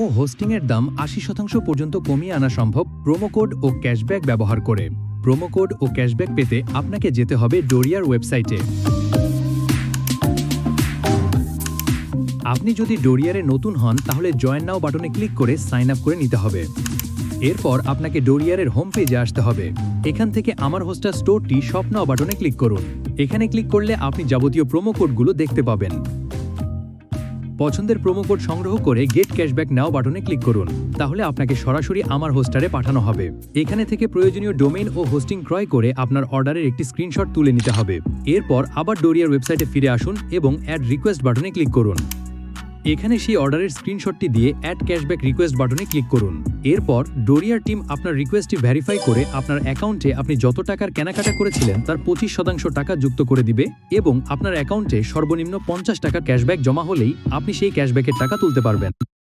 ও হোস্টিংয়ের দাম ৮০% পর্যন্ত কমিয়ে আনা সম্ভব প্রোমো কোড ও ক্যাশব্যাক ব্যবহার করে। প্রোমো কোড ও ক্যাশব্যাক পেতে আপনাকে যেতে হবে ডোরিয়ার ওয়েবসাইটে। আপনি যদি ডোরিয়ারে নতুন হন তাহলে জয়েন নাও বাটনে ক্লিক করে সাইন আপ করে নিতে হবে। এরপর আপনাকে ডোরিয়ারের হোম পেজে আসতে হবে। এখান থেকে আমার হোস্টার স্টোরটি শপ নাও বাটনে ক্লিক করুন। এখানে ক্লিক করলে আপনি যাবতীয় প্রোমো কোডগুলো দেখতে পাবেন। পছন্দের প্রোমো কোড সংগ্রহ করে গেট ক্যাশব্যাক নাও বাটনে ক্লিক করুন। তাহলে আপনাকে সরাসরি আমার হোস্টারে পাঠানো হবে। এখানে থেকে প্রয়োজনীয় ডোমেইন ও হোস্টিং ক্রয় করে আপনার অর্ডারের একটি স্ক্রিনশট তুলে নিতে হবে। এরপর আবার ডোরিয়ার ওয়েবসাইটে ফিরে আসুন এবং অ্যাড রিকোয়েস্ট বাটনে ক্লিক করুন। এখানে সেই অর্ডারের স্ক্রিনশটটি দিয়ে অ্যাড ক্যাশব্যাক রিকোয়েস্ট বাটনে ক্লিক করুন। এরপর ডোরিয়ার টিম আপনার রিকোয়েস্টটি ভেরিফাই করে আপনার অ্যাকাউন্টে আপনি যত টাকার কেনাকাটা করেছিলেন তার 25% টাকা যুক্ত করে দিবে এবং আপনার অ্যাকাউন্টে সর্বনিম্ন 50 টাকা ক্যাশব্যাক জমা হলেই আপনি সেই ক্যাশব্যাকের টাকা তুলতে পারবেন।